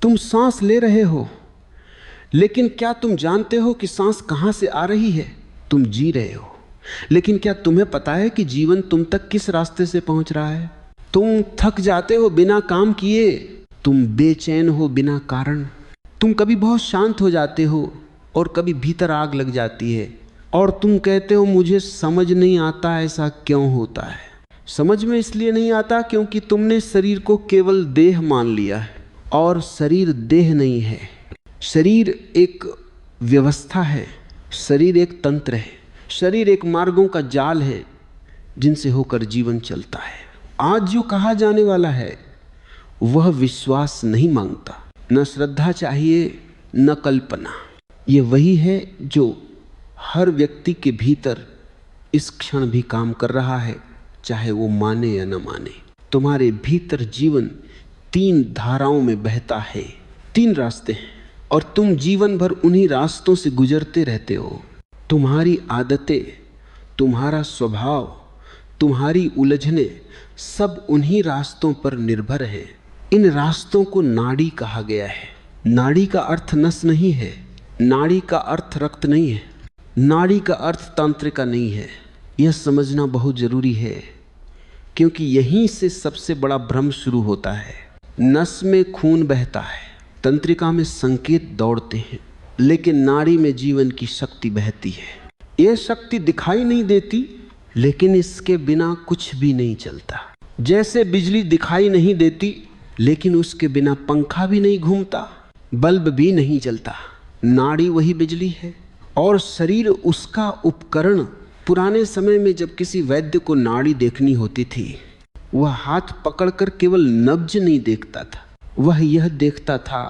तुम सांस ले रहे हो, लेकिन क्या तुम जानते हो कि सांस कहाँ से आ रही है? तुम जी रहे हो, लेकिन क्या तुम्हें पता है कि जीवन तुम तक किस रास्ते से पहुंच रहा है? तुम थक जाते हो बिना काम किए, तुम बेचैन हो बिना कारण, तुम कभी बहुत शांत हो जाते हो और कभी भीतर आग लग जाती है, और तुम कहते हो मुझे समझ नहीं आता ऐसा क्यों होता है। समझ में इसलिए नहीं आता क्योंकि तुमने शरीर को केवल देह मान लिया है, और शरीर देह नहीं है। शरीर एक व्यवस्था है, शरीर एक तंत्र है, शरीर एक मार्गों का जाल है जिनसे होकर जीवन चलता है। आज जो कहा जाने वाला है वह विश्वास नहीं मांगता, न श्रद्धा चाहिए न कल्पना। ये वही है जो हर व्यक्ति के भीतर इस क्षण भी काम कर रहा है, चाहे वो माने या न माने। तुम्हारे भीतर जीवन 3 धाराओं में बहता है, 3 रास्ते हैं, और तुम जीवन भर उन्हीं रास्तों से गुजरते रहते हो। तुम्हारी आदतें, तुम्हारा स्वभाव, तुम्हारी उलझने सब उन्हीं रास्तों पर निर्भर है। इन रास्तों को नाड़ी कहा गया है। नाड़ी का अर्थ नस नहीं है, नाड़ी का अर्थ रक्त नहीं है, नाड़ी का अर्थ तंत्रिका नहीं है। यह समझना बहुत जरूरी है, क्योंकि यहीं से सबसे बड़ा भ्रम शुरू होता है। नस में खून बहता है, तंत्रिका में संकेत दौड़ते हैं, लेकिन नाड़ी में जीवन की शक्ति बहती है। यह शक्ति दिखाई नहीं देती, लेकिन इसके बिना कुछ भी नहीं चलता। जैसे बिजली दिखाई नहीं देती, लेकिन उसके बिना पंखा भी नहीं घूमता, बल्ब भी नहीं जलता। नाड़ी वही बिजली है और शरीर उसका उपकरण। पुराने समय में जब किसी वैद्य को नाड़ी देखनी होती थी, वह हाथ पकड़कर केवल नब्ज नहीं देखता था, वह यह देखता था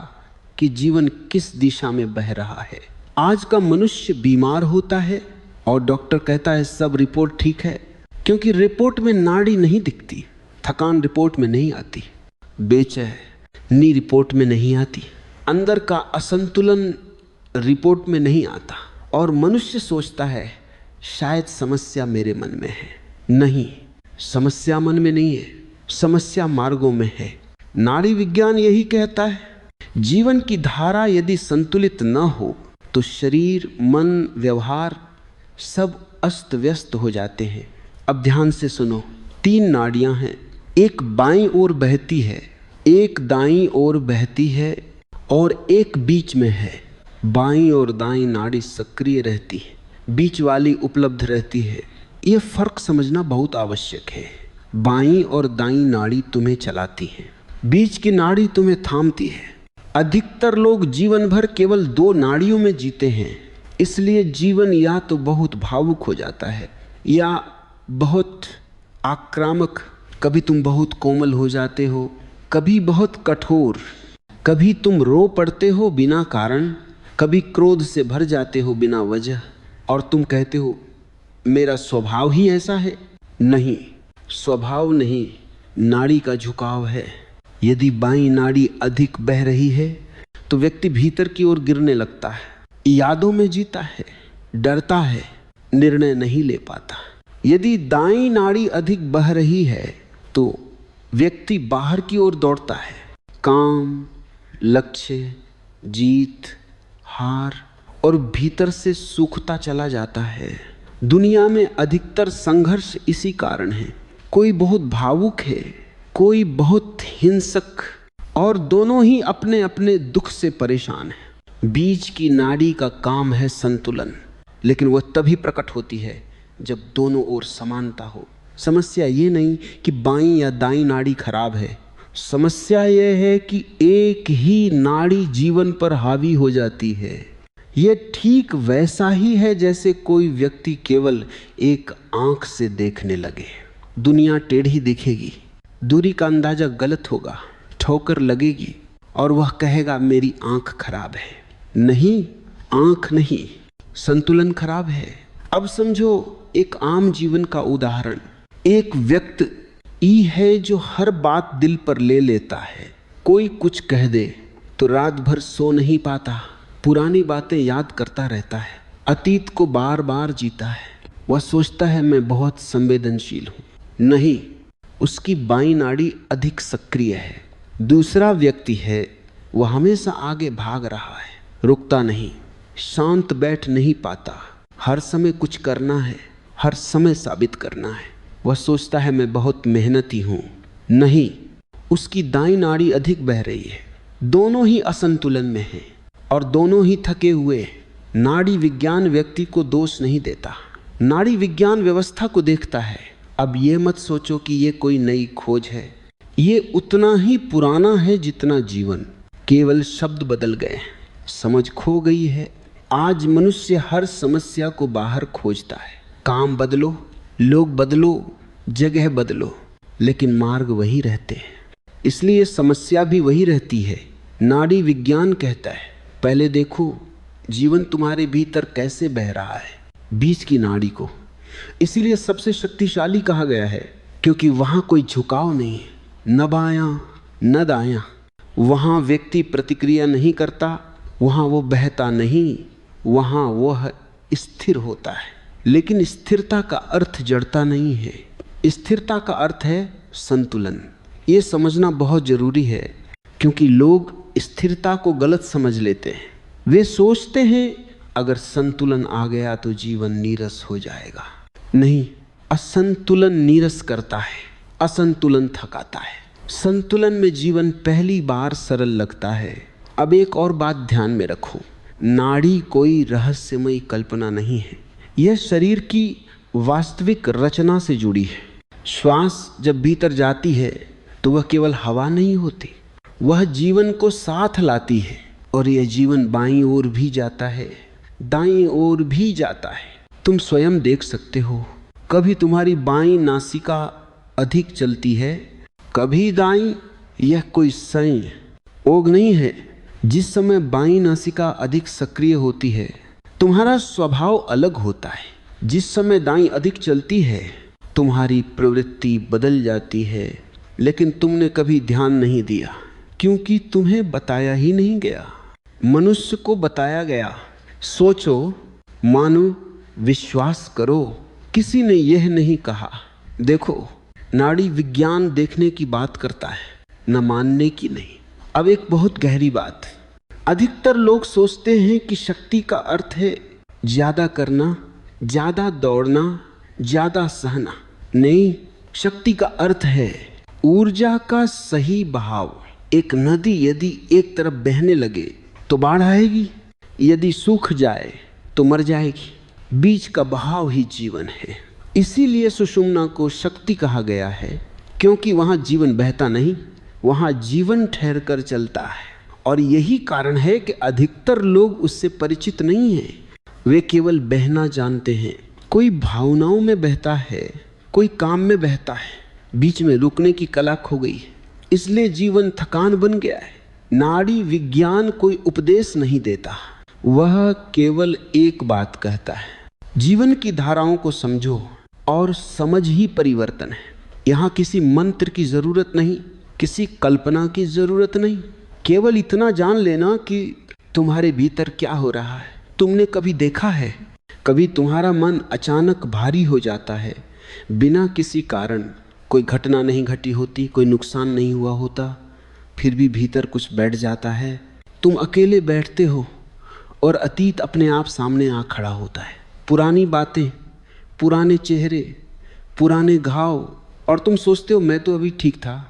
कि जीवन किस दिशा में बह रहा है। आज का मनुष्य बीमार होता है और डॉक्टर कहता है सब रिपोर्ट ठीक है, क्योंकि रिपोर्ट में नाड़ी नहीं दिखती। थकान रिपोर्ट में नहीं आती, बेचैनी रिपोर्ट में नहीं आती, अंदर का असंतुलन रिपोर्ट में नहीं आता, और मनुष्य सोचता है शायद समस्या मेरे मन में है। नहीं, समस्या मन में नहीं है, समस्या मार्गों में है। नाड़ी विज्ञान यही कहता है, जीवन की धारा यदि संतुलित न हो तो शरीर, मन, व्यवहार सब अस्त व्यस्त हो जाते हैं। अब ध्यान से सुनो, 3 नाड़ियां हैं, एक बाईं ओर बहती है, एक दाईं ओर बहती है, और एक बीच में है। बाईं और दाईं नाड़ी सक्रिय रहती है, बीच वाली उपलब्ध रहती है। यह फर्क समझना बहुत आवश्यक है। बाईं और दाईं नाड़ी तुम्हें चलाती है, बीच की नाड़ी तुम्हें थामती है। अधिकतर लोग जीवन भर केवल 2 नाड़ियों में जीते हैं, इसलिए जीवन या तो बहुत भावुक हो जाता है या बहुत आक्रामक। कभी तुम बहुत कोमल हो जाते हो, कभी बहुत कठोर, कभी तुम रो पड़ते हो बिना कारण, कभी क्रोध से भर जाते हो बिना वजह, और तुम कहते हो मेरा स्वभाव ही ऐसा है। नहीं, स्वभाव नहीं, नाड़ी का झुकाव है। यदि बाईं नाड़ी अधिक बह रही है तो व्यक्ति भीतर की ओर गिरने लगता है, यादों में जीता है, डरता है, निर्णय नहीं ले पाता। यदि दाईं नाड़ी अधिक बह रही है तो व्यक्ति बाहर की ओर दौड़ता है, काम, लक्ष्य, जीत, हार, और भीतर से सूखता चला जाता है। दुनिया में अधिकतर संघर्ष इसी कारण है। कोई बहुत भावुक है, कोई बहुत हिंसक, और दोनों ही अपने अपने दुख से परेशान हैं। बीच की नाड़ी का काम है संतुलन, लेकिन वह तभी प्रकट होती है जब दोनों ओर समानता हो। समस्या ये नहीं कि बाईं या दाईं नाड़ी खराब है, समस्या यह है कि एक ही नाड़ी जीवन पर हावी हो जाती है। यह ठीक वैसा ही है जैसे कोई व्यक्ति केवल एक आंख से देखने लगे। दुनिया टेढ़ी दिखेगी, दूरी का अंदाजा गलत होगा, ठोकर लगेगी और वह कहेगा मेरी आंख खराब है। नहीं, आंख नहीं, संतुलन खराब है। अब समझो एक आम जीवन का उदाहरण। एक व्यक्ति है जो हर बात दिल पर ले लेता है। कोई कुछ कह दे तो रात भर सो नहीं पाता, पुरानी बातें याद करता रहता है, अतीत को बार बार जीता है। वह सोचता है मैं बहुत संवेदनशील हूं। नहीं, उसकी बाईं नाड़ी अधिक सक्रिय है। दूसरा व्यक्ति है वह हमेशा आगे भाग रहा है, रुकता नहीं, शांत बैठ नहीं पाता, हर समय कुछ करना है, हर समय साबित करना है। वह सोचता है मैं बहुत मेहनती हूँ, नहीं, उसकी दाईं नाड़ी अधिक बह रही है। दोनों ही असंतुलन में हैं और दोनों ही थके हुए हैं। नाड़ी विज्ञान व्यक्ति को दोष नहीं देता, नाड़ी विज्ञान व्यवस्था को देखता है। अब ये मत सोचो कि ये कोई नई खोज है, ये उतना ही पुराना है जितना जीवन, केवल शब्द बदल गए, समझ खो गई है। आज मनुष्य हर समस्या को बाहर खोजता है। काम बदलो, लोग बदलो, जगह बदलो, लेकिन मार्ग वही रहते हैं, इसलिए समस्या भी वही रहती है। नाड़ी विज्ञान कहता है पहले देखो जीवन तुम्हारे भीतर कैसे बह रहा है, बीच की नाड़ी को। इसीलिए सबसे शक्तिशाली कहा गया है, क्योंकि वहाँ कोई झुकाव नहीं है, न बायां न दायां। वहाँ व्यक्ति प्रतिक्रिया नहीं करता, वहाँ वो बहता नहीं, वहाँ वह स्थिर होता है। लेकिन स्थिरता का अर्थ जड़ता नहीं है, स्थिरता का अर्थ है संतुलन। ये समझना बहुत जरूरी है, क्योंकि लोग स्थिरता को गलत समझ लेते हैं। वे सोचते हैं अगर संतुलन आ गया तो जीवन नीरस हो जाएगा। नहीं, असंतुलन नीरस करता है, असंतुलन थकाता है। संतुलन में जीवन पहली बार सरल लगता है। अब एक और बात ध्यान में रखो, नाड़ी कोई रहस्यमयी कल्पना नहीं है, यह शरीर की वास्तविक रचना से जुड़ी है। श्वास जब भीतर जाती है तो वह केवल हवा नहीं होती, वह जीवन को साथ लाती है। और यह जीवन बाईं ओर भी जाता है, दाईं ओर भी जाता है। तुम स्वयं देख सकते हो, कभी तुम्हारी बाईं नासिका अधिक चलती है, कभी दाईं। यह कोई संय ओग नहीं है। जिस समय बाईं नासिका अधिक सक्रिय होती है तुम्हारा स्वभाव अलग होता है, जिस समय दाईं अधिक चलती है तुम्हारी प्रवृत्ति बदल जाती है। लेकिन तुमने कभी ध्यान नहीं दिया, क्योंकि तुम्हें बताया ही नहीं गया, मनुष्य को बताया गया। सोचो, मानो, विश्वास करो, किसी ने यह नहीं कहा। देखो, नाड़ी विज्ञान देखने की बात करता है, न मानने की नहीं। अब एक बहुत गहरी बात, अधिकतर लोग सोचते हैं कि शक्ति का अर्थ है ज्यादा करना, ज्यादा दौड़ना, ज्यादा सहना। नहीं, शक्ति का अर्थ है ऊर्जा का सही बहाव। एक नदी यदि एक तरफ बहने लगे तो बाढ़ आएगी, यदि सूख जाए तो मर जाएगी। बीच का बहाव ही जीवन है। इसीलिए सुषुम्ना को शक्ति कहा गया है, क्योंकि वहाँ जीवन बहता नहीं, वहाँ जीवन ठहर कर चलता है। और यही कारण है कि अधिकतर लोग उससे परिचित नहीं हैं, वे केवल बहना जानते हैं। कोई भावनाओं में बहता है, कोई काम में बहता है, बीच में रुकने की कला खो गई है, इसलिए जीवन थकान बन गया है। नाड़ी विज्ञान कोई उपदेश नहीं देता, वह केवल एक बात कहता है, जीवन की धाराओं को समझो और समझ ही परिवर्तन है। यहाँ किसी मंत्र की जरूरत नहीं, किसी कल्पना की जरूरत नहीं, केवल इतना जान लेना कि तुम्हारे भीतर क्या हो रहा है। तुमने कभी देखा है, कभी तुम्हारा मन अचानक भारी हो जाता है, बिना किसी कारण, कोई घटना नहीं घटी होती, कोई नुकसान नहीं हुआ होता, फिर भी भीतर कुछ बैठ जाता है। तुम अकेले बैठते हो और अतीत अपने आप सामने आ खड़ा होता है, पुरानी बातें, पुराने चेहरे, पुराने घाव, और तुम सोचते हो मैं तो अभी ठीक था,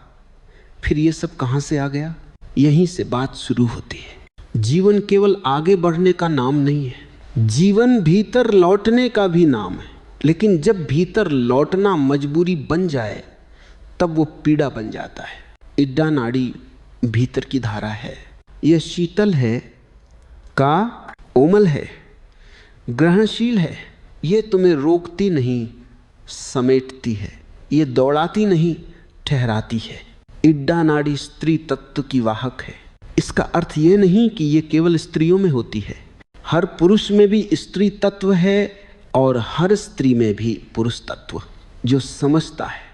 फिर ये सब कहाँ से आ गया। यहीं से बात शुरू होती है। जीवन केवल आगे बढ़ने का नाम नहीं है, जीवन भीतर लौटने का भी नाम है। लेकिन जब भीतर लौटना मजबूरी बन जाए तब वो पीड़ा बन जाता है। इड्डा नाड़ी भीतर की धारा है, यह शीतल है का कोमल है, ग्रहणशील है। ये तुम्हें रोकती नहीं, समेटती है, ये दौड़ाती नहीं, ठहराती है। इड्डा नाड़ी स्त्री तत्व की वाहक है। इसका अर्थ ये नहीं कि ये केवल स्त्रियों में होती है, हर पुरुष में भी स्त्री तत्व है और हर स्त्री में भी पुरुष तत्व। जो समझता है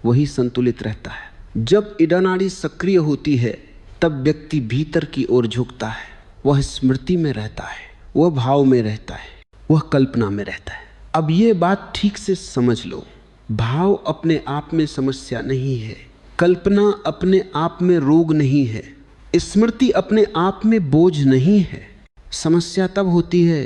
वही संतुलित रहता है। जब इड्डा नाड़ी सक्रिय होती है तब व्यक्ति भीतर की ओर झुकता है, वह स्मृति में रहता है, वह भाव में रहता है, वह कल्पना में रहता है। अब ये बात ठीक से समझ लो, भाव अपने आप में समस्या नहीं है, कल्पना अपने आप में रोग नहीं है। स्मृति अपने आप में बोझ नहीं है। समस्या तब होती है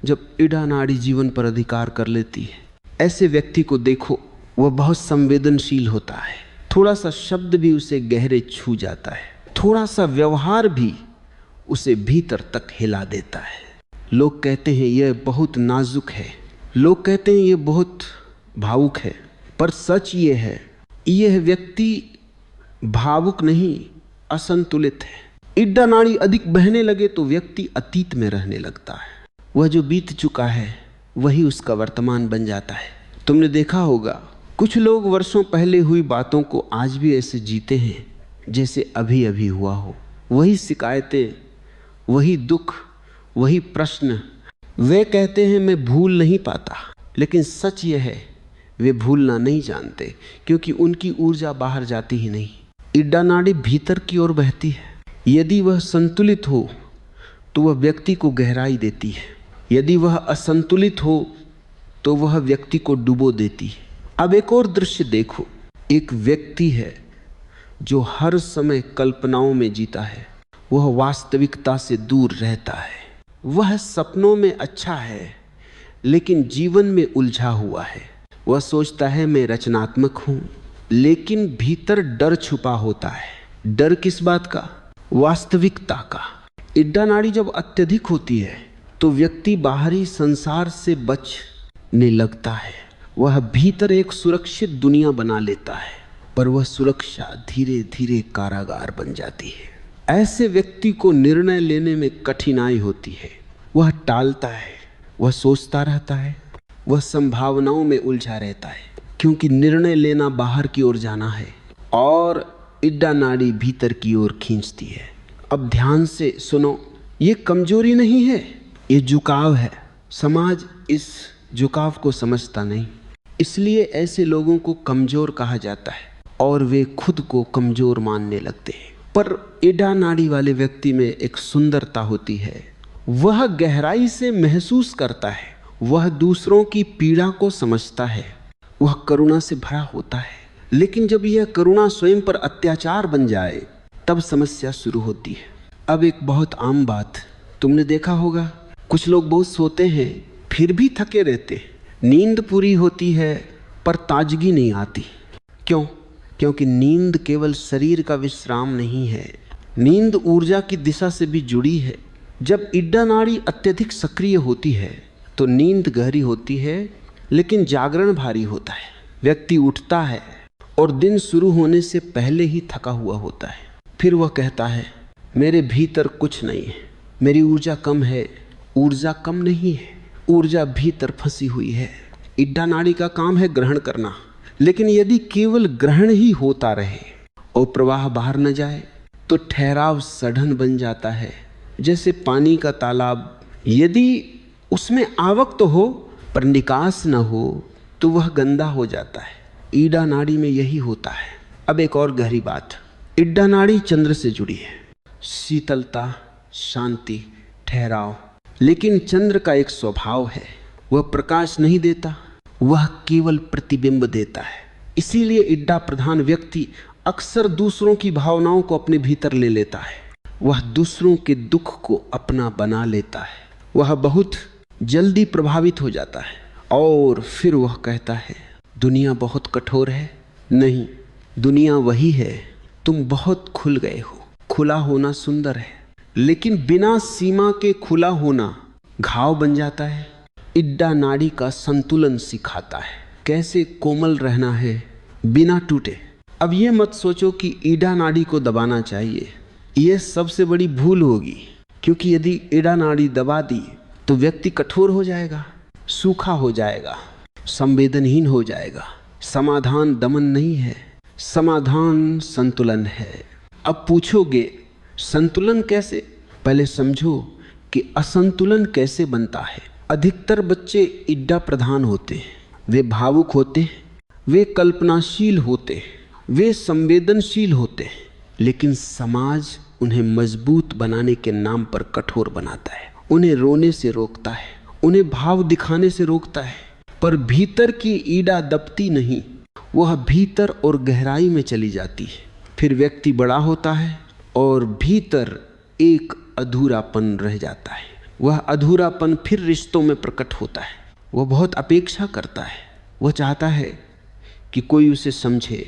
जब इड़ा नाड़ी जीवन पर अधिकार कर लेती है। ऐसे व्यक्ति को देखो, वह बहुत संवेदनशील होता है। थोड़ा सा शब्द भी उसे गहरे छू जाता है, थोड़ा सा व्यवहार भी उसे भीतर तक हिला देता है। लोग कहते हैं यह बहुत नाजुक है, लोग कहते हैं यह बहुत भावुक है, पर सच ये है, यह व्यक्ति भावुक नहीं, असंतुलित है। इड्डा नाड़ी अधिक बहने लगे तो व्यक्ति अतीत में रहने लगता है। वह जो बीत चुका है वही उसका वर्तमान बन जाता है। तुमने देखा होगा कुछ लोग वर्षों पहले हुई बातों को आज भी ऐसे जीते हैं जैसे अभी अभी हुआ हो। वही शिकायतें, वही दुख, वही प्रश्न। वे कहते हैं मैं भूल नहीं पाता, लेकिन सच यह है वे भूलना नहीं जानते, क्योंकि उनकी ऊर्जा बाहर जाती ही नहीं। इड्डा नाड़ी भीतर की ओर बहती है। यदि वह संतुलित हो तो वह व्यक्ति को गहराई देती है, यदि वह असंतुलित हो तो वह व्यक्ति को डुबो देती है। अब एक और दृश्य देखो। एक व्यक्ति है जो हर समय कल्पनाओं में जीता है, वह वास्तविकता से दूर रहता है। वह सपनों में अच्छा है लेकिन जीवन में उलझा हुआ है। वह सोचता है मैं रचनात्मक हूँ, लेकिन भीतर डर छुपा होता है। डर किस बात का? वास्तविकता का। इड्डा नाड़ी जब अत्यधिक होती है तो व्यक्ति बाहरी संसार से बचने लगता है। वह भीतर एक सुरक्षित दुनिया बना लेता है, पर वह सुरक्षा धीरे धीरे कारागार बन जाती है। ऐसे व्यक्ति को निर्णय लेने में कठिनाई होती है। वह टालता है, वह सोचता रहता है, वह संभावनाओं में उलझा रहता है, क्योंकि निर्णय लेना बाहर की ओर जाना है और इड्डा नाड़ी भीतर की ओर खींचती है। अब ध्यान से सुनो, ये कमजोरी नहीं है, ये झुकाव है। समाज इस झुकाव को समझता नहीं, इसलिए ऐसे लोगों को कमजोर कहा जाता है और वे खुद को कमजोर मानने लगते हैं। पर इड्डा नाड़ी वाले व्यक्ति में एक सुंदरता होती है। वह गहराई से महसूस करता है, वह दूसरों की पीड़ा को समझता है, वह करुणा से भरा होता है। लेकिन जब यह करुणा स्वयं पर अत्याचार बन जाए तब समस्या शुरू होती है। अब एक बहुत आम बात तुमने देखा होगा, कुछ लोग बहुत सोते हैं फिर भी थके रहते। नींद पूरी होती है पर ताजगी नहीं आती। क्यों? क्योंकि नींद केवल शरीर का विश्राम नहीं है, नींद ऊर्जा की दिशा से भी जुड़ी है। जब इड्डा नाड़ी अत्यधिक सक्रिय होती है तो नींद गहरी होती है लेकिन जागरण भारी होता है। व्यक्ति उठता है और दिन शुरू होने से पहले ही थका हुआ होता है। फिर वह कहता है मेरे भीतर कुछ नहीं है, मेरी ऊर्जा कम है। ऊर्जा कम नहीं है, ऊर्जा भीतर फंसी हुई है। इड्डा नाड़ी का काम है ग्रहण करना, लेकिन यदि केवल ग्रहण ही होता रहे और प्रवाह बाहर न जाए तो ठहराव सघन बन जाता है, जैसे पानी का तालाब। यदि उसमें आवक तो हो पर निकास न हो तो वह गंदा हो जाता है। इड्डा नाड़ी में यही होता है। अब एक और गहरी बात, इड्डा नाड़ी चंद्र से जुड़ी है, शीतलता, शांति, ठहराव। लेकिन चंद्र का एक स्वभाव है, वह प्रकाश नहीं देता, वह केवल प्रतिबिंब देता है। इसीलिए इड्डा प्रधान व्यक्ति अक्सर दूसरों की भावनाओं को अपने भीतर ले लेता है। वह दूसरों के दुख को अपना बना लेता है। वह बहुत जल्दी प्रभावित हो जाता है और फिर वह कहता है दुनिया बहुत कठोर है। नहीं, दुनिया वही है, तुम बहुत खुल गए हो। खुला होना सुंदर है, लेकिन बिना सीमा के खुला होना घाव बन जाता है। इड्डा नाड़ी का संतुलन सिखाता है, कैसे कोमल रहना है बिना टूटे। अब ये मत सोचो कि इड्डा नाड़ी को दबाना चाहिए, यह सबसे बड़ी भूल होगी, क्योंकि यदि इड्डा नाड़ी दबा दी तो व्यक्ति कठोर हो जाएगा, सूखा हो जाएगा, संवेदनहीन हो जाएगा। समाधान दमन नहीं है, समाधान संतुलन है। अब पूछोगे संतुलन कैसे? पहले समझो कि असंतुलन कैसे बनता है। अधिकतर बच्चे इड्डा प्रधान होते हैं, वे भावुक होते हैं, वे कल्पनाशील होते हैं, वे संवेदनशील होते हैं, लेकिन समाज उन्हें मजबूत बनाने के नाम पर कठोर बनाता है, उन्हें रोने से रोकता है, उन्हें भाव दिखाने से रोकता है। पर भीतर की इड्डा दबती नहीं, वह भीतर और गहराई में चली जाती है। फिर व्यक्ति बड़ा होता है और भीतर एक अधूरापन रह जाता है। वह अधूरापन फिर रिश्तों में प्रकट होता है। वह बहुत अपेक्षा करता है, वह चाहता है कि कोई उसे समझे,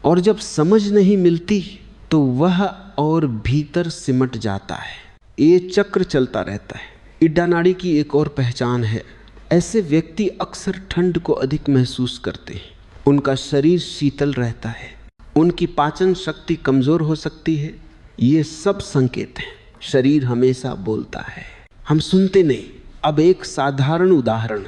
और जब समझ नहीं मिलती तो वह और भीतर सिमट जाता है। ये चक्र चलता रहता है। इड्डा नाड़ी की एक और पहचान है, ऐसे व्यक्ति अक्सर ठंड को अधिक महसूस करते हैं। उनका शरीर शीतल रहता है, उनकी पाचन शक्ति कमजोर हो सकती है। ये सब संकेत हैं। शरीर हमेशा बोलता है, हम सुनते नहीं। अब एक साधारण उदाहरण,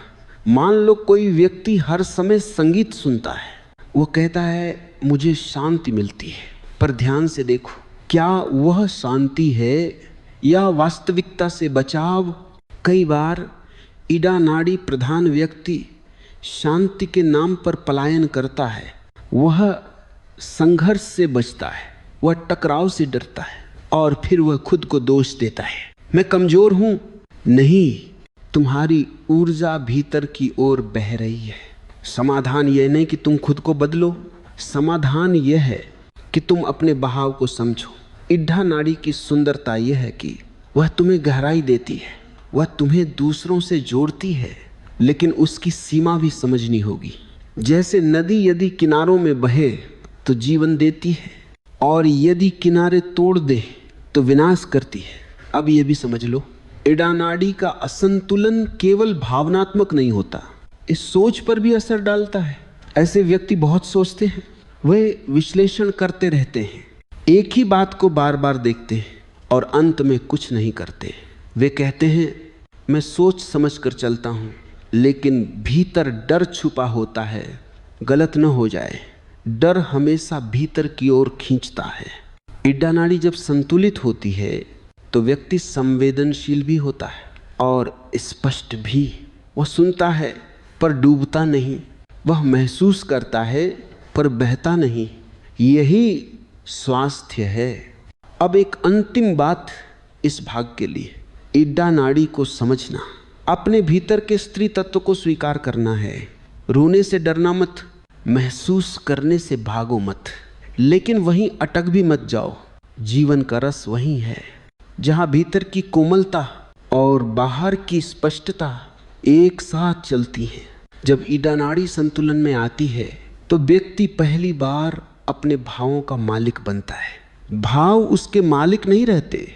मान लो कोई व्यक्ति हर समय संगीत सुनता है, वो कहता है मुझे शांति मिलती है, पर ध्यान से देखो, क्या वह शांति है या वास्तविकता से बचाव? कई बार इडा नाड़ी प्रधान व्यक्ति शांति के नाम पर पलायन करता है। वह संघर्ष से बचता है, वह टकराव से डरता है, और फिर वह खुद को दोष देता है, मैं कमजोर हूं। नहीं, तुम्हारी ऊर्जा भीतर की ओर बह रही है। समाधान यह नहीं कि तुम खुद को बदलो, समाधान यह है कि तुम अपने बहाव को समझो। इड्डा नाड़ी की सुंदरता यह है कि वह तुम्हें गहराई देती है, वह तुम्हें दूसरों से जोड़ती है, लेकिन उसकी सीमा भी समझनी होगी। जैसे नदी यदि किनारों में बहे तो जीवन देती है, और यदि किनारे तोड़ दे तो विनाश करती है। अब यह भी समझ लो, इडा नाड़ी का असंतुलन केवल भावनात्मक नहीं होता, इस सोच पर भी असर डालता है। ऐसे व्यक्ति बहुत सोचते हैं, वे विश्लेषण करते रहते हैं, एक ही बात को बार बार देखते हैं और अंत में कुछ नहीं करते। वे कहते हैं मैं सोच समझ कर चलता हूँ, लेकिन भीतर डर छुपा होता है, गलत न हो जाए। डर हमेशा भीतर की ओर खींचता है। इड्डा नाड़ी जब संतुलित होती है तो व्यक्ति संवेदनशील भी होता है और स्पष्ट भी। वह सुनता है पर डूबता नहीं, वह महसूस करता है पर बहता नहीं। यही स्वास्थ्य है। अब एक अंतिम बात इस भाग के लिए, इड्डा नाड़ी को समझना, अपने भीतर के स्त्री तत्व को स्वीकार करना है। रोने से डरना मत, महसूस करने से भागो मत, लेकिन वहीं अटक भी मत जाओ। जीवन का रस वहीं है जहां भीतर की कोमलता और बाहर की स्पष्टता एक साथ चलती हैं। जब इड्डा नाड़ी संतुलन में आती है तो व्यक्ति पहली बार अपने भावों का मालिक बनता है। भाव उसके मालिक नहीं रहते,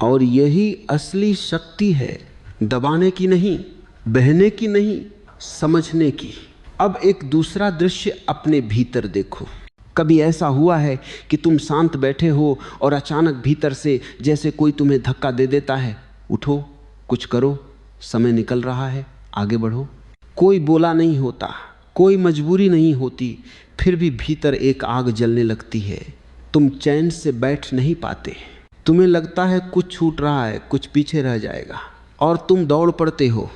और यही असली शक्ति है, दबाने की नहीं, बहने की नहीं, समझने की। अब एक दूसरा दृश्य अपने भीतर देखो। कभी ऐसा हुआ है कि तुम शांत बैठे हो और अचानक भीतर से जैसे कोई तुम्हें धक्का दे देता है, उठो, कुछ करो, समय निकल रहा है, आगे बढ़ो। कोई बोला नहीं होता, कोई मजबूरी नहीं होती, फिर भी भीतर एक आग जलने लगती है। तुम चैन से बैठ नहीं पाते, तुम्हें लगता है कुछ छूट रहा है, कुछ पीछे रह जाएगा, और तुम दौड़ पड़ते हो।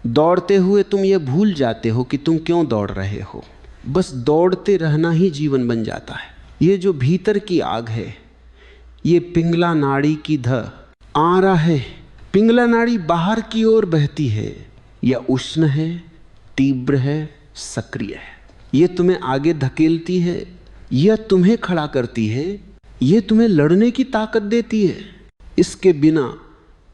दौड़ते हुए तुम ये भूल जाते हो कि तुम क्यों दौड़ रहे हो। बस दौड़ते रहना ही जीवन बन जाता है। ये जो भीतर की आग है, ये पिंगला नाड़ी की आरा है। पिंगला नाड़ी बाहर की ओर बहती है, यह उष्ण है, तीव्र है, सक्रिय है। ये तुम्हें आगे धकेलती है, यह तुम्हें खड़ा करती है, यह तुम्हें लड़ने की ताकत देती है। इसके बिना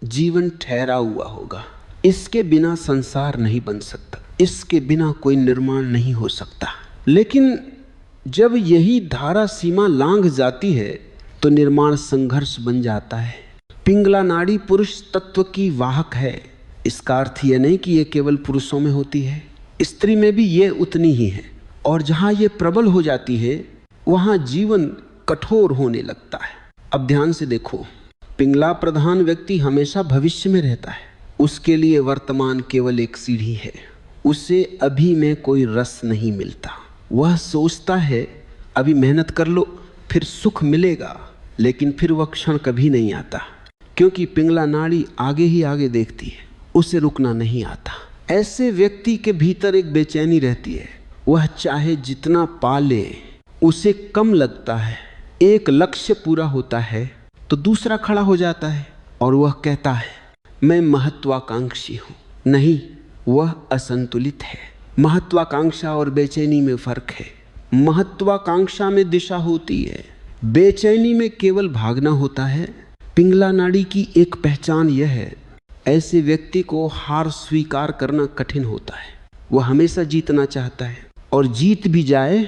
जीवन ठहरा हुआ होगा, इसके बिना संसार नहीं बन सकता, इसके बिना कोई निर्माण नहीं हो सकता। लेकिन जब यही धारा सीमा लांघ जाती है तो निर्माण संघर्ष बन जाता है। पिंगला नाड़ी पुरुष तत्व की वाहक है। इसका अर्थ यह नहीं कि यह केवल पुरुषों में होती है, स्त्री में भी ये उतनी ही है। और जहाँ ये प्रबल हो जाती है वहाँ जीवन कठोर होने लगता है। अब ध्यान से देखो, पिंगला प्रधान व्यक्ति हमेशा भविष्य में रहता है। उसके लिए वर्तमान केवल एक सीढ़ी है, उसे अभी में कोई रस नहीं मिलता। वह सोचता है अभी मेहनत कर लो फिर सुख मिलेगा, लेकिन फिर वह क्षण कभी नहीं आता, क्योंकि पिंगला नाड़ी आगे ही आगे देखती है, उसे रुकना नहीं आता। ऐसे व्यक्ति के भीतर एक बेचैनी रहती है, वह चाहे जितना पा ले उसे कम लगता है। एक लक्ष्य पूरा होता है तो दूसरा खड़ा हो जाता है और वह कहता है मैं महत्वाकांक्षी हूँ। नहीं, वह असंतुलित है। महत्वाकांक्षा और बेचैनी में फर्क है। महत्वाकांक्षा में दिशा होती है, बेचैनी में केवल भागना होता है। पिंगला नाड़ी की एक पहचान यह है, ऐसे व्यक्ति को हार स्वीकार करना कठिन होता है। वह हमेशा जीतना चाहता है और जीत भी जाए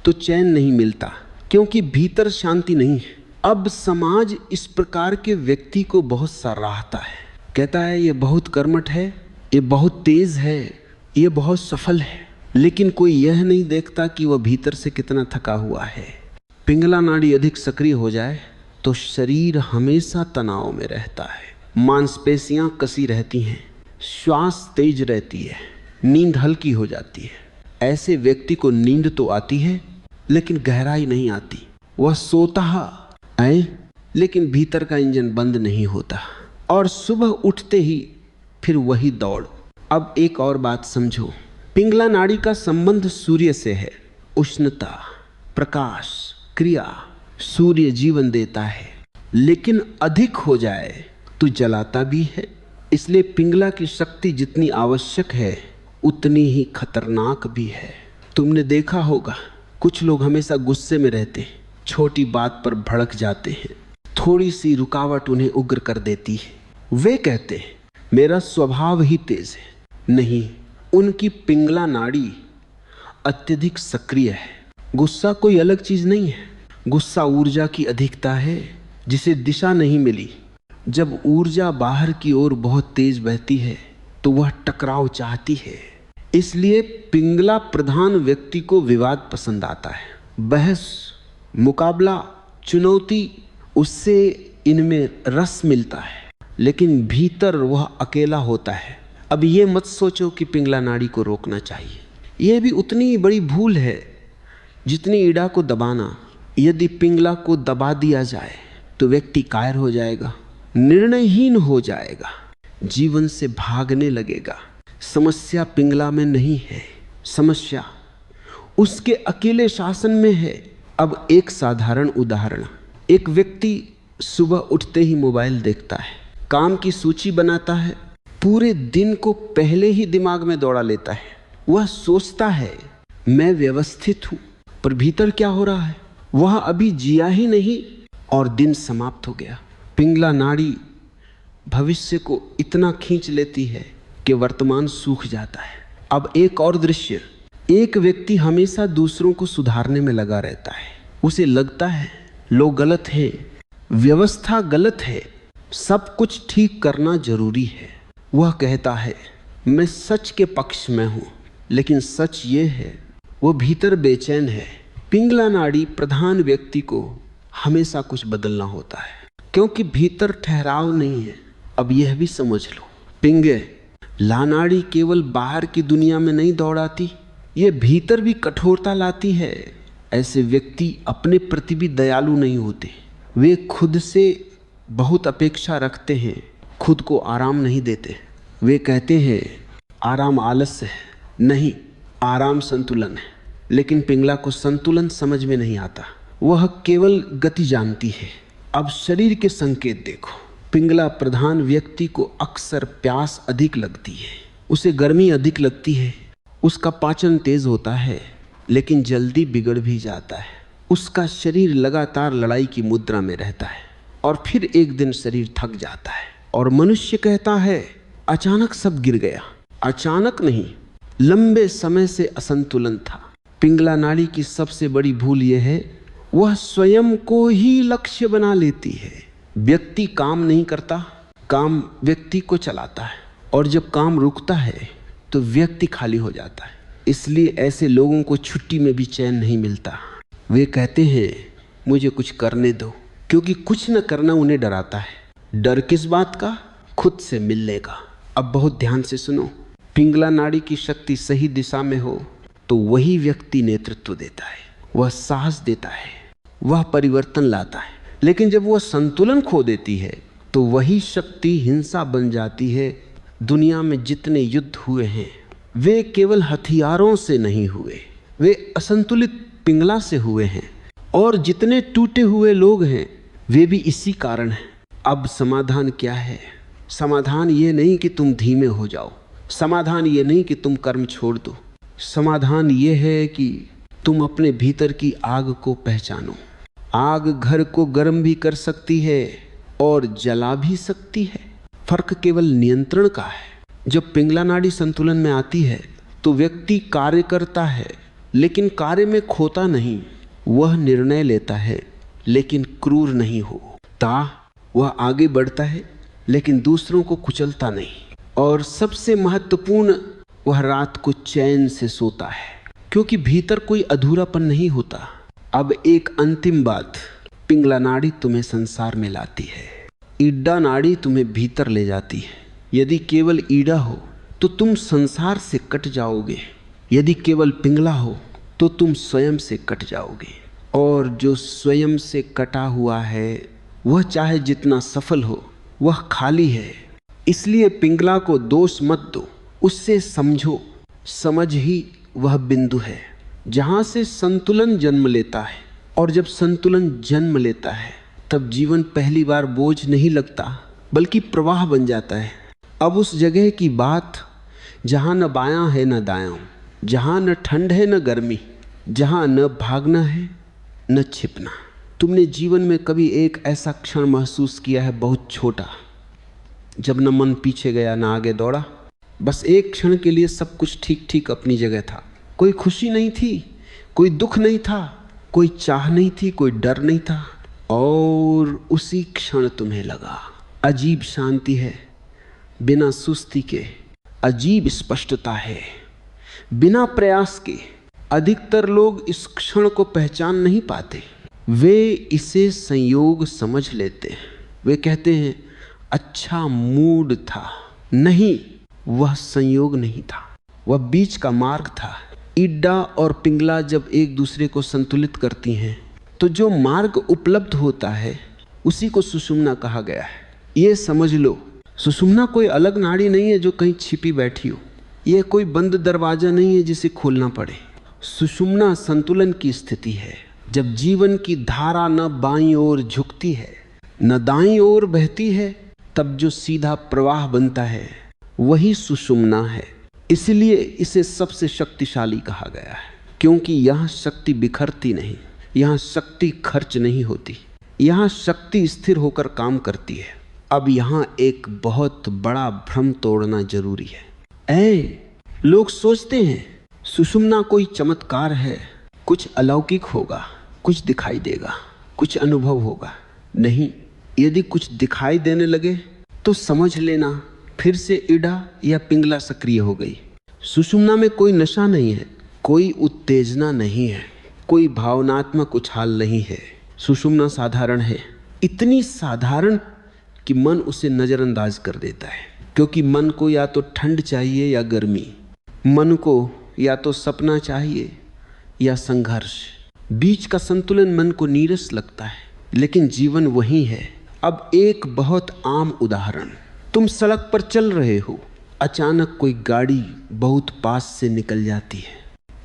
तो चैन नहीं मिलता, क्योंकि भीतर शांति नहीं है। अब समाज इस प्रकार के व्यक्ति को बहुत सराहता है, कहता है ये बहुत कर्मठ है, ये बहुत तेज है, ये बहुत सफल है, लेकिन कोई यह नहीं देखता कि वह भीतर से कितना थका हुआ है। पिंगला नाड़ी अधिक सक्रिय हो जाए तो शरीर हमेशा तनाव में रहता है, मांसपेशियां कसी रहती हैं, श्वास तेज रहती है, नींद हल्की हो जाती है। ऐसे व्यक्ति को नींद तो आती है लेकिन गहराई नहीं आती। वह सोता है लेकिन भीतर का इंजन बंद नहीं होता, और सुबह उठते ही फिर वही दौड़। अब एक और बात समझो, पिंगला नाड़ी का संबंध सूर्य से है। उष्णता, प्रकाश, क्रिया। सूर्य जीवन देता है, लेकिन अधिक हो जाए तो जलाता भी है। इसलिए पिंगला की शक्ति जितनी आवश्यक है उतनी ही खतरनाक भी है। तुमने देखा होगा कुछ लोग हमेशा गुस्से में रहते हैं, छोटी बात पर भड़क जाते हैं, थोड़ी सी रुकावट उन्हें उग्र कर देती है। वे कहते हैं मेरा स्वभाव ही तेज है। नहीं, उनकी पिंगला नाड़ी अत्यधिक सक्रिय है। गुस्सा कोई अलग चीज नहीं है, गुस्सा ऊर्जा की अधिकता है जिसे दिशा नहीं मिली। जब ऊर्जा बाहर की ओर बहुत तेज बहती है तो वह टकराव चाहती है। इसलिए पिंगला प्रधान व्यक्ति को विवाद पसंद आता है, बहस, मुकाबला, चुनौती, उससे इनमें रस मिलता है, लेकिन भीतर वह अकेला होता है। अब ये मत सोचो कि पिंगला नाड़ी को रोकना चाहिए, यह भी उतनी ही बड़ी भूल है जितनी ईड़ा को दबाना। यदि पिंगला को दबा दिया जाए तो व्यक्ति कायर हो जाएगा, निर्णयहीन हो जाएगा, जीवन से भागने लगेगा। समस्या पिंगला में नहीं है, समस्या उसके अकेले शासन में है। अब एक साधारण उदाहरण, एक व्यक्ति सुबह उठते ही मोबाइल देखता है, काम की सूची बनाता है, पूरे दिन को पहले ही दिमाग में दौड़ा लेता है। वह सोचता है मैं व्यवस्थित हूं, पर भीतर क्या हो रहा है वह अभी जिया ही नहीं और दिन समाप्त हो गया। पिंगला नाड़ी भविष्य को इतना खींच लेती है कि वर्तमान सूख जाता है। अब एक और दृश्य, एक व्यक्ति हमेशा दूसरों को सुधारने में लगा रहता है। उसे लगता है लोग गलत हैं, व्यवस्था गलत है, सब कुछ ठीक करना जरूरी है। वह कहता है मैं सच के पक्ष में हूं, लेकिन सच ये है वो भीतर बेचैन है। पिंगला नाड़ी प्रधान व्यक्ति को हमेशा कुछ बदलना होता है, क्योंकि भीतर ठहराव नहीं है। अब यह भी समझ लो, पिंगे लानाड़ी केवल बाहर की दुनिया में नहीं दौड़ाती, ये भीतर भी कठोरता लाती है। ऐसे व्यक्ति अपने प्रति भी दयालु नहीं होते, वे खुद से बहुत अपेक्षा रखते हैं, खुद को आराम नहीं देते। वे कहते हैं आराम आलस्य है, नहीं, आराम संतुलन है। लेकिन पिंगला को संतुलन समझ में नहीं आता, वह केवल गति जानती है। अब शरीर के संकेत देखो, पिंगला प्रधान व्यक्ति को अक्सर प्यास अधिक लगती है, उसे गर्मी अधिक लगती है, उसका पाचन तेज होता है, लेकिन जल्दी बिगड़ भी जाता है। उसका शरीर लगातार लड़ाई की मुद्रा में रहता है और फिर एक दिन शरीर थक जाता है और मनुष्य कहता है अचानक सब गिर गया। अचानक नहीं, लंबे समय से असंतुलन था। पिंगला नाड़ी की सबसे बड़ी भूल यह है वह स्वयं को ही लक्ष्य बना लेती है। व्यक्ति काम नहीं करता, काम व्यक्ति को चलाता है, और जब काम रुकता है तो व्यक्ति खाली हो जाता है। इसलिए ऐसे लोगों को छुट्टी में भी चैन नहीं मिलता। वे कहते हैं मुझे कुछ करने दो, क्योंकि कुछ न करना उन्हें डराता है। डर किस बात का? खुद से मिलने का। अब बहुत ध्यान से सुनो, पिंगला नाड़ी की शक्ति सही दिशा में हो तो वही व्यक्ति नेतृत्व देता है, वह साहस देता है, वह परिवर्तन लाता है। लेकिन जब वह संतुलन खो देती है तो वही शक्ति हिंसा बन जाती है। दुनिया में जितने युद्ध हुए हैं वे केवल हथियारों से नहीं हुए, वे असंतुलित पिंगला से हुए हैं। और जितने टूटे हुए लोग हैं वे भी इसी कारण हैं। अब समाधान क्या है? समाधान ये नहीं कि तुम धीमे हो जाओ, समाधान ये नहीं कि तुम कर्म छोड़ दो, समाधान ये है कि तुम अपने भीतर की आग को पहचानो। आग घर को गर्म भी कर सकती है और जला भी सकती है। फर्क केवल नियंत्रण का है। जब पिंगला नाड़ी संतुलन में आती है तो व्यक्ति कार्य करता है लेकिन कार्य में खोता नहीं। वह निर्णय लेता है लेकिन क्रूर नहीं होता। वह आगे बढ़ता है लेकिन दूसरों को कुचलता नहीं। और सबसे महत्वपूर्ण, वह रात को चैन से सोता है क्योंकि भीतर कोई अधूरापन नहीं होता। अब एक अंतिम बात, पिंगला नाड़ी तुम्हें संसार में लाती है, ईडा नाड़ी तुम्हें भीतर ले जाती है। यदि केवल ईडा हो तो तुम संसार से कट जाओगे, यदि केवल पिंगला हो तो तुम स्वयं से कट जाओगे। और जो स्वयं से कटा हुआ है वह चाहे जितना सफल हो वह खाली है। इसलिए पिंगला को दोष मत दो, उससे समझो। समझ ही वह बिंदु है जहाँ से संतुलन जन्म लेता है। और जब संतुलन जन्म लेता है तब जीवन पहली बार बोझ नहीं लगता बल्कि प्रवाह बन जाता है। अब उस जगह की बात जहाँ न बायां है न दायां, जहाँ न ठंड है न गर्मी, जहाँ न भागना है न छिपना। तुमने जीवन में कभी एक ऐसा क्षण महसूस किया है बहुत छोटा, जब न मन पीछे गया न आगे दौड़ा, बस एक क्षण के लिए सब कुछ ठीक ठीक अपनी जगह था। कोई खुशी नहीं थी, कोई दुख नहीं था, कोई चाह नहीं थी, कोई डर नहीं था। और उसी क्षण तुम्हें लगा अजीब शांति है, बिना सुस्ती के अजीब स्पष्टता है, बिना प्रयास के। अधिकतर लोग इस क्षण को पहचान नहीं पाते। वे इसे संयोग समझ लेते हैं। वे कहते हैं अच्छा मूड था। नहीं, वह संयोग नहीं था, वह बीच का मार्ग था। ईडा और पिंगला जब एक दूसरे को संतुलित करती हैं तो जो मार्ग उपलब्ध होता है उसी को सुषुम्ना कहा गया है। ये समझ लो, सुषुम्ना कोई अलग नाड़ी नहीं है जो कहीं छिपी बैठी हो। यह कोई बंद दरवाजा नहीं है जिसे खोलना पड़े। सुषुम्ना संतुलन की स्थिति है। जब जीवन की धारा न बाईं ओर झुकती है न दाईं ओर बहती है, तब जो सीधा प्रवाह बनता है वही सुषुम्ना है। इसलिए इसे सबसे शक्तिशाली कहा गया है, क्योंकि यहाँ शक्ति बिखरती नहीं, यहाँ शक्ति खर्च नहीं होती, यहाँ शक्ति स्थिर होकर काम करती है। अब यहाँ एक बहुत बड़ा भ्रम तोड़ना जरूरी है। लोग सोचते हैं सुषुम्ना कोई चमत्कार है, कुछ अलौकिक होगा, कुछ दिखाई देगा, कुछ अनुभव होगा। नहीं, यदि कुछ दिखाई देने लगे तो समझ लेना फिर से ईडा या पिंगला सक्रिय हो गई। सुषुम्ना में कोई नशा नहीं है, कोई उत्तेजना नहीं है, कोई भावनात्मक उछाल नहीं है। सुषुम्ना साधारण है, इतनी साधारण कि मन उसे नज़रअंदाज कर देता है। क्योंकि मन को या तो ठंड चाहिए या गर्मी, मन को या तो सपना चाहिए या संघर्ष। बीच का संतुलन मन को नीरस लगता है, लेकिन जीवन वही है। अब एक बहुत आम उदाहरण, तुम सड़क पर चल रहे हो, अचानक कोई गाड़ी बहुत पास से निकल जाती है।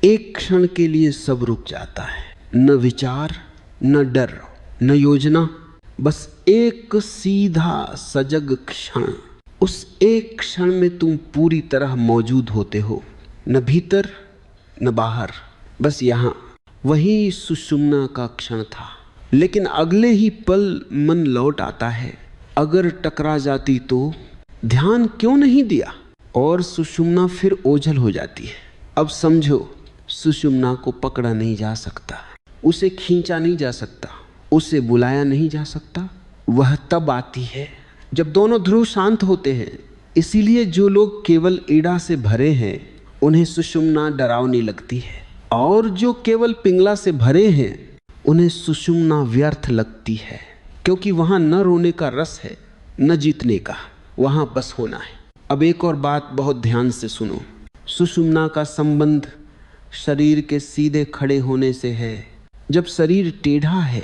एक क्षण के लिए सब रुक जाता है, न विचार, न डर, न योजना, बस एक सीधा सजग क्षण। उस एक क्षण में तुम पूरी तरह मौजूद होते हो, न भीतर न बाहर, बस यहाँ। वही सुषुम्ना का क्षण था। लेकिन अगले ही पल मन लौट आता है। अगर टकरा जाती तो ध्यान क्यों नहीं दिया, और सुषुम्ना फिर ओझल हो जाती है। अब समझो, सुषुम्ना को पकड़ा नहीं जा सकता, उसे खींचा नहीं जा सकता, उसे बुलाया नहीं जा सकता। वह तब आती है जब दोनों ध्रुव शांत होते हैं। इसीलिए जो लोग केवल ईड़ा से भरे हैं उन्हें सुषुम्ना डरावनी लगती है, और जो केवल पिंगला से भरे हैं उन्हें सुषुम्ना व्यर्थ लगती है। क्योंकि वहाँ न रोने का रस है न जीतने का, वहाँ बस होना है। अब एक और बात बहुत ध्यान से सुनो। सुषुम्ना का संबंध शरीर के सीधे खड़े होने से है। जब शरीर टेढ़ा है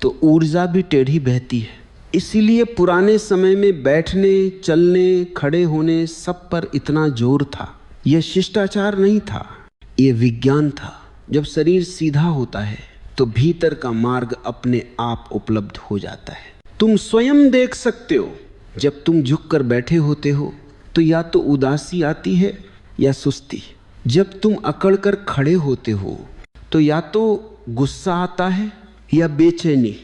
तो ऊर्जा भी टेढ़ी बहती है। इसीलिए पुराने समय में बैठने, चलने, खड़े होने सब पर इतना जोर था। यह शिष्टाचार नहीं था, यह विज्ञान था। जब शरीर सीधा होता है तो भीतर का मार्ग अपने आप उपलब्ध हो जाता है। तुम स्वयं देख सकते हो, जब तुम झुककर बैठे होते हो तो या तो उदासी आती है या सुस्ती। जब तुम अकड़ कर खड़े होते हो तो या तो गुस्सा आता है या बेचैनी।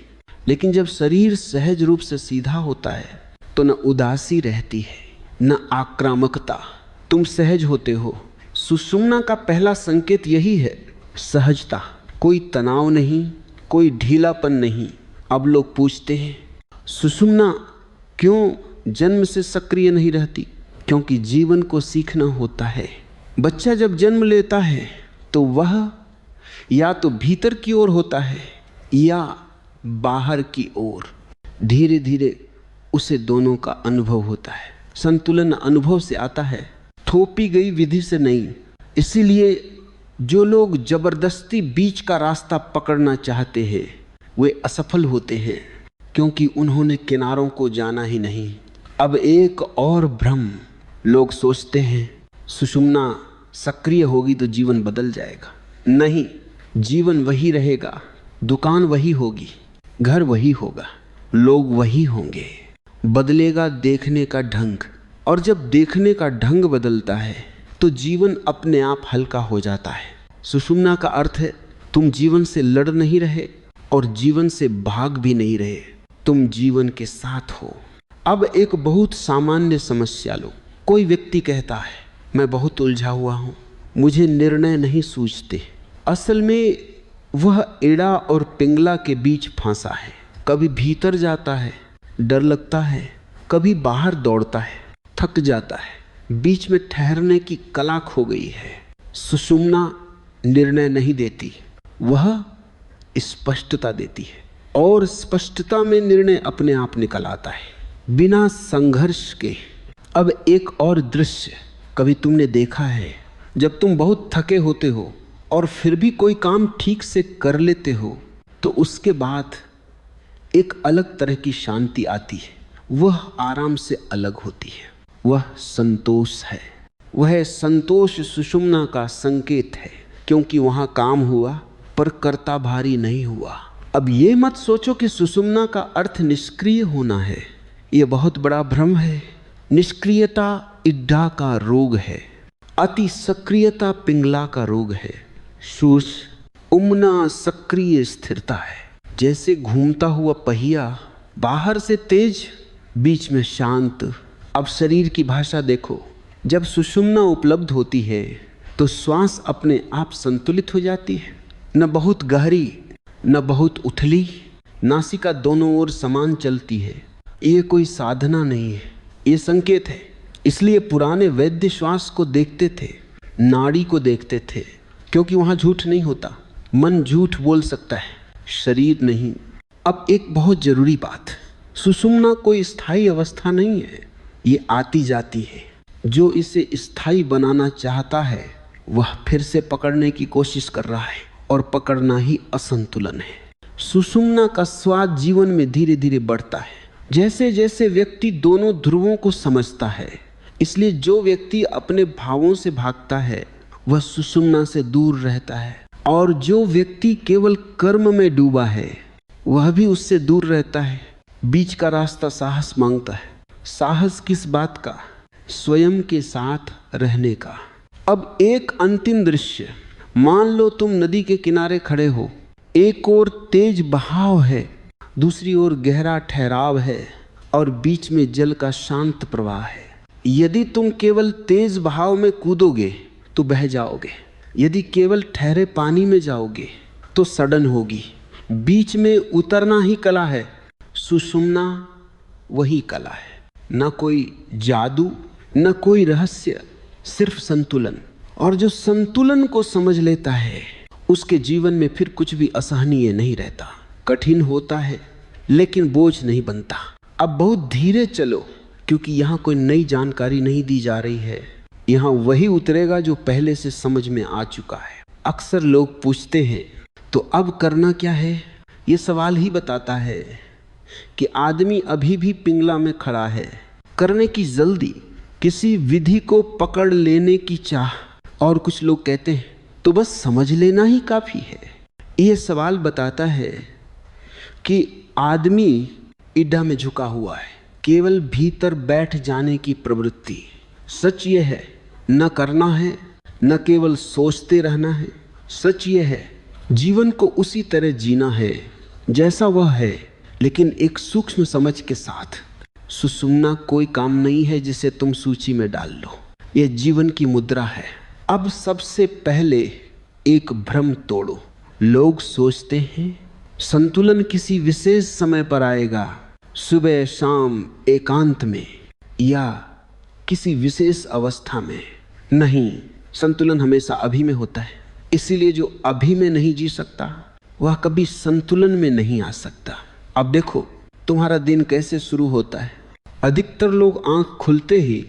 लेकिन जब शरीर सहज रूप से सीधा होता है तो न उदासी रहती है न आक्रामकता, तुम सहज होते हो। सुषुम्ना का पहला संकेत यही है, सहजता। कोई तनाव नहीं, कोई ढीलापन नहीं। अब लोग पूछते हैं सुषुम्ना क्यों जन्म से सक्रिय नहीं रहती? क्योंकि जीवन को सीखना होता है। बच्चा जब जन्म लेता है तो वह या तो भीतर की ओर होता है या बाहर की ओर। धीरे धीरे उसे दोनों का अनुभव होता है। संतुलन अनुभव से आता है, थोपी गई विधि से नहीं। इसीलिए जो लोग जबरदस्ती बीच का रास्ता पकड़ना चाहते हैं वे असफल होते हैं, क्योंकि उन्होंने किनारों को जाना ही नहीं। अब एक और भ्रम, लोग सोचते हैं सुषुम्ना सक्रिय होगी तो जीवन बदल जाएगा। नहीं, जीवन वही रहेगा, दुकान वही होगी, घर वही होगा, लोग वही होंगे। बदलेगा देखने का ढंग, और जब देखने का ढंग बदलता है तो जीवन अपने आप हल्का हो जाता है। सुषुम्ना का अर्थ है तुम जीवन से लड़ नहीं रहे और जीवन से भाग भी नहीं रहे, तुम जीवन के साथ हो। अब एक बहुत सामान्य समस्या लो। कोई व्यक्ति कहता है मैं बहुत उलझा हुआ हूँ, मुझे निर्णय नहीं सूझते। असल में वह एड़ा और पिंगला के बीच फंसा है। कभी भीतर जाता है, डर लगता है, कभी बाहर दौड़ता है, थक जाता है। बीच में ठहरने की कला खो गई है। सुषुम्ना निर्णय नहीं देती, वह स्पष्टता देती है, और स्पष्टता में निर्णय अपने आप निकल आता है बिना संघर्ष के। अब एक और दृश्य कभी तुमने देखा है, जब तुम बहुत थके होते हो और फिर भी कोई काम ठीक से कर लेते हो तो उसके बाद एक अलग तरह की शांति आती है। वह आराम से अलग होती है, वह संतोष है। वह संतोष सुषुम्ना का संकेत है, क्योंकि वहाँ काम हुआ पर कर्ता भारी नहीं हुआ। अब ये मत सोचो कि सुषुम्ना का अर्थ निष्क्रिय होना है, यह बहुत बड़ा भ्रम है। निष्क्रियता इड्डा का रोग है, अति सक्रियता पिंगला का रोग है। शूष उम्ना सक्रिय स्थिरता है, जैसे घूमता हुआ पहिया, बाहर से तेज, बीच में शांत। अब शरीर की भाषा देखो, जब सुषुम्ना उपलब्ध होती है तो श्वास अपने आप संतुलित हो जाती है, न बहुत गहरी न बहुत उथली, नासिका दोनों ओर समान चलती है। ये कोई साधना नहीं है, ये संकेत है। इसलिए पुराने वैद्य श्वास को देखते थे, नाड़ी को देखते थे, क्योंकि वहाँ झूठ नहीं होता। मन झूठ बोल सकता है, शरीर नहीं। अब एक बहुत जरूरी बात, सुषुम्ना कोई स्थायी अवस्था नहीं है, ये आती जाती है। जो इसे स्थायी बनाना चाहता है वह फिर से पकड़ने की कोशिश कर रहा है, और पकड़ना ही असंतुलन है। सुषुम्ना का स्वाद जीवन में धीरे धीरे बढ़ता है, जैसे जैसे व्यक्ति दोनों ध्रुवों को समझता है। इसलिए जो व्यक्ति अपने भावों से भागता है वह सुषुम्ना से दूर रहता है, और जो व्यक्ति केवल कर्म में डूबा है वह भी उससे दूर रहता है। बीच का रास्ता साहस मांगता है। साहस किस बात का? स्वयं के साथ रहने का। अब एक अंतिम दृश्य, मान लो तुम नदी के किनारे खड़े हो, एक ओर तेज बहाव है, दूसरी ओर गहरा ठहराव है, और बीच में जल का शांत प्रवाह है। यदि तुम केवल तेज बहाव में कूदोगे तो बह जाओगे, यदि केवल ठहरे पानी में जाओगे तो सड़न होगी। बीच में उतरना ही कला है। सुषुम्ना वही कला है, न कोई जादू न कोई रहस्य, सिर्फ संतुलन। और जो संतुलन को समझ लेता है उसके जीवन में फिर कुछ भी असहनीय नहीं रहता। कठिन होता है लेकिन बोझ नहीं बनता। अब बहुत धीरे चलो, क्योंकि यहाँ कोई नई जानकारी नहीं दी जा रही है। यहाँ वही उतरेगा जो पहले से समझ में आ चुका है। अक्सर लोग पूछते हैं तो अब करना क्या है? ये सवाल ही बताता है कि आदमी अभी भी पिंगला में खड़ा है। करने की जल्दी, किसी विधि को पकड़ लेने की चाह, और कुछ लोग कहते हैं तो बस समझ लेना ही काफ़ी है। ये सवाल बताता है कि आदमी इड्डा में झुका हुआ है, केवल भीतर बैठ जाने की प्रवृत्ति। सच ये है, न करना है न केवल सोचते रहना है। सच ये है, जीवन को उसी तरह जीना है जैसा वह है, लेकिन एक सूक्ष्म समझ के साथ। सुषुम्ना कोई काम नहीं है जिसे तुम सूची में डाल लो, यह जीवन की मुद्रा है। अब सबसे पहले एक भ्रम तोड़ो। लोग सोचते हैं संतुलन किसी विशेष समय पर आएगा, सुबह शाम एकांत में या किसी विशेष अवस्था में। नहीं, संतुलन हमेशा अभी में होता है। इसीलिए जो अभी में नहीं जी सकता वह कभी संतुलन में नहीं आ सकता। अब देखो तुम्हारा दिन कैसे शुरू होता है। अधिकतर लोग आंख खुलते ही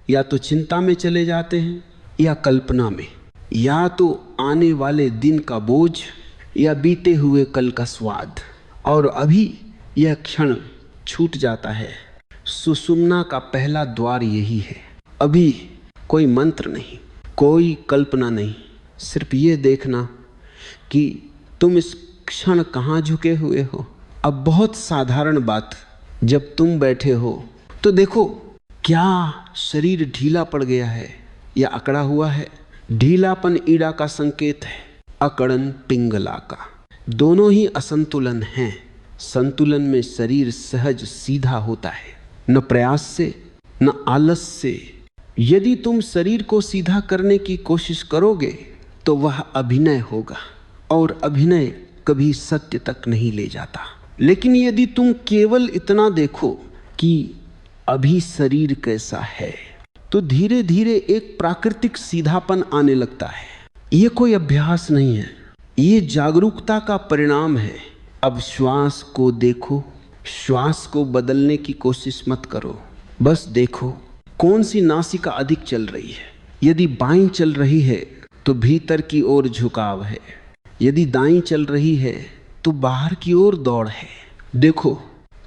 या तो चिंता में चले जाते हैं या कल्पना में, या तो आने वाले दिन का बोझ या बीते हुए कल का स्वाद, और अभी यह क्षण छूट जाता है। सुषुम्ना का पहला द्वार यही है। अभी कोई मंत्र नहीं, कोई कल्पना नहीं, सिर्फ ये देखना कि तुम इस क्षण कहाँ झुके हुए हो। अब बहुत साधारण बात, जब तुम बैठे हो तो देखो क्या शरीर ढीला पड़ गया है या अकड़ा हुआ है। ढीलापन ईड़ा का संकेत है, अकड़न पिंगला का। दोनों ही असंतुलन हैं। संतुलन में शरीर सहज सीधा होता है, न प्रयास से न आलस से। यदि तुम शरीर को सीधा करने की कोशिश करोगे तो वह अभिनय होगा, और अभिनय कभी सत्य तक नहीं ले जाता। लेकिन यदि तुम केवल इतना देखो कि अभी शरीर कैसा है, तो धीरे धीरे एक प्राकृतिक सीधापन आने लगता है। ये कोई अभ्यास नहीं है, ये जागरूकता का परिणाम है। अब श्वास को देखो, श्वास को बदलने की कोशिश मत करो, बस देखो कौन सी नासिका अधिक चल रही है। यदि बाईं चल रही है तो भीतर की ओर झुकाव है, यदि दाईं चल रही है तो बाहर की ओर दौड़ है। देखो,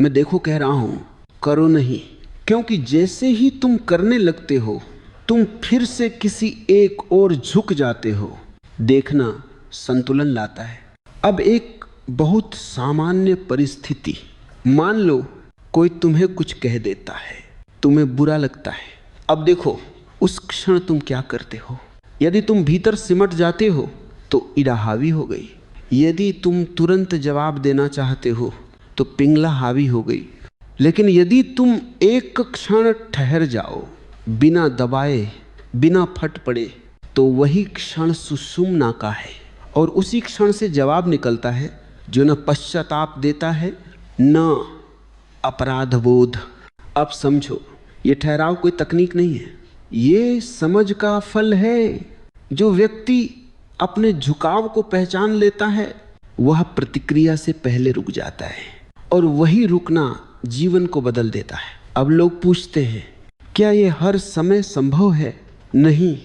मैं देखो कह रहा हूं, करो नहीं, क्योंकि जैसे ही तुम करने लगते हो तुम फिर से किसी एक ओर झुक जाते हो। देखना संतुलन लाता है। अब एक बहुत सामान्य परिस्थिति, मान लो कोई तुम्हें कुछ कह देता है, तुम्हें बुरा लगता है। अब देखो उस क्षण तुम क्या करते हो। यदि तुम भीतर सिमट जाते हो तो ईड़ा हावी हो गई। यदि तुम तुरंत जवाब देना चाहते हो तो पिंगला हावी हो गई। लेकिन यदि तुम एक क्षण ठहर जाओ, बिना दबाए, बिना फट पड़े, तो वही क्षण सुषुम्ना का है, और उसी क्षण से जवाब निकलता है जो न पश्चाताप देता है न अपराध बोध। अब समझो, ये ठहराव कोई तकनीक नहीं है, ये समझ का फल है। जो व्यक्ति अपने झुकाव को पहचान लेता है वह प्रतिक्रिया से पहले रुक जाता है, और वही रुकना जीवन को बदल देता है। अब लोग पूछते हैं क्या ये हर समय संभव है? नहीं,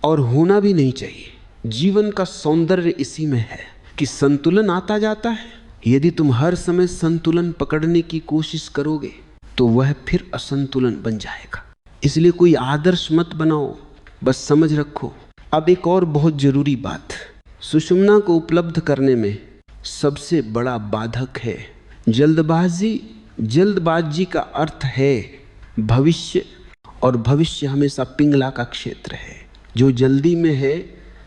और होना भी नहीं चाहिए। जीवन का सौंदर्य इसी में है कि संतुलन आता जाता है। यदि तुम हर समय संतुलन पकड़ने की कोशिश करोगे तो वह फिर असंतुलन बन जाएगा। इसलिए कोई आदर्श मत बनाओ, बस समझ रखो। अब एक और बहुत जरूरी बात, सुषुम्ना को उपलब्ध करने में सबसे बड़ा बाधक है जल्दबाजी। जल्दबाजी का अर्थ है भविष्य, और भविष्य हमेशा पिंगला का क्षेत्र है। जो जल्दी में है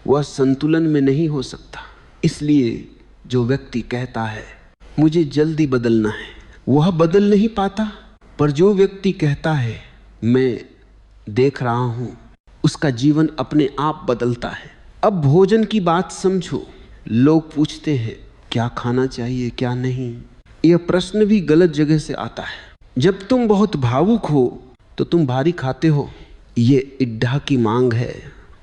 वह संतुलन में नहीं हो सकता। इसलिए जो व्यक्ति कहता है मुझे जल्दी बदलना है, वह बदल नहीं पाता। पर जो व्यक्ति कहता है मैं देख रहा हूं, उसका जीवन अपने आप बदलता है। अब भोजन की बात समझो। लोग पूछते हैं क्या खाना चाहिए क्या नहीं। यह प्रश्न भी गलत जगह से आता है। जब तुम बहुत भावुक हो तो तुम भारी खाते हो, ये इड्ढा की मांग है।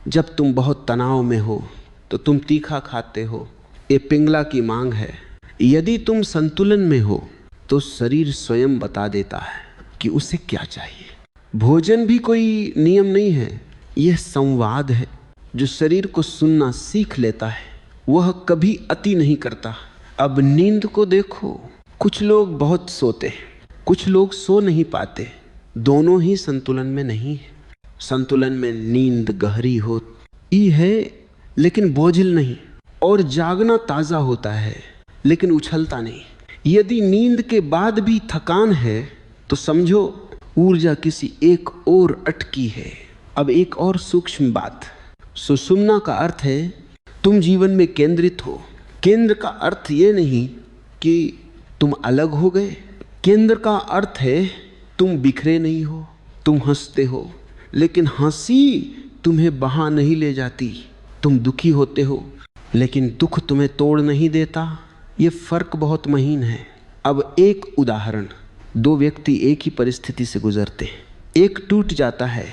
जब तुम बहुत तनाव में हो तो तुम तीखा खाते हो, ये पिंगला की मांग है। यदि तुम संतुलन में हो तो शरीर स्वयं बता देता है कि उसे क्या चाहिए। भोजन भी कोई नियम नहीं है, यह संवाद है। जो शरीर को सुनना सीख लेता है वह कभी अति नहीं करता। अब नींद को देखो, कुछ लोग बहुत सोते हैं, कुछ लोग सो नहीं पाते। दोनों ही संतुलन में नहीं है। संतुलन में नींद गहरी होती है लेकिन बोझिल नहीं, और जागना ताजा होता है लेकिन उछलता नहीं। यदि नींद के बाद भी थकान है तो समझो ऊर्जा किसी एक और अटकी है। अब एक और सूक्ष्म बात, सुषुम्ना का अर्थ है तुम जीवन में केंद्रित हो। केंद्र का अर्थ ये नहीं कि तुम अलग हो गए। केंद्र का अर्थ है तुम बिखरे नहीं हो, तुम हंसते हो, लेकिन हंसी तुम्हें बहा नहीं ले जाती। तुम दुखी होते हो, लेकिन दुख तुम्हें तोड़ नहीं देता। ये फर्क बहुत महीन है। अब एक उदाहरण, दो व्यक्ति एक ही परिस्थिति से गुजरते हैं, एक टूट जाता है,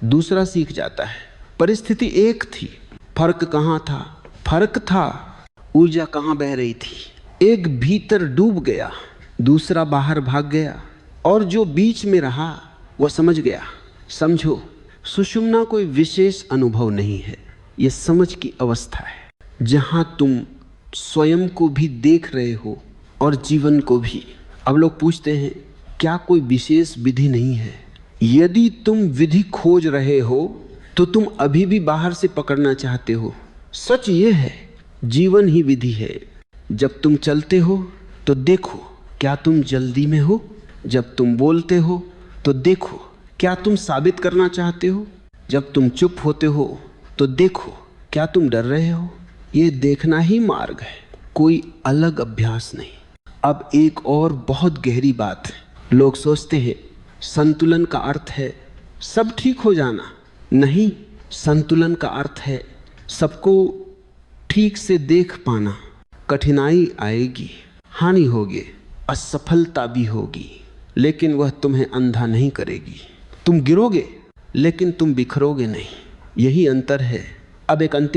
दूसरा सीख जाता है। परिस्थिति एक थी, फर्क कहाँ था? फर्क था ऊर्जा कहाँ बह रही थी। एक भीतर डूब गया, दूसरा बाहर भाग गया, और जो बीच में रहा वह समझ गया। समझो, सुषुम्ना कोई विशेष अनुभव नहीं है, यह समझ की अवस्था है जहां तुम स्वयं को भी देख रहे हो और जीवन को भी। अब लोग पूछते हैं क्या कोई विशेष विधि नहीं है? यदि तुम विधि खोज रहे हो तो तुम अभी भी बाहर से पकड़ना चाहते हो। सच ये है, जीवन ही विधि है। जब तुम चलते हो तो देखो क्या तुम जल्दी में हो, जब तुम बोलते हो तो देखो क्या तुम साबित करना चाहते हो, जब तुम चुप होते हो तो देखो क्या तुम डर रहे हो। ये देखना ही मार्ग है, कोई अलग अभ्यास नहीं। अब एक और बहुत गहरी बात है। लोग सोचते हैं संतुलन का अर्थ है सब ठीक हो जाना। नहीं, संतुलन का अर्थ है सबको ठीक से देख पाना। कठिनाई आएगी, हानि होगी, असफलता भी होगी, लेकिन वह तुम्हें अंधा नहीं करेगी। तुम गिरोगे लेकिन तुम बिखरोगे नहीं। यही अंतर है। अब एक अंतिम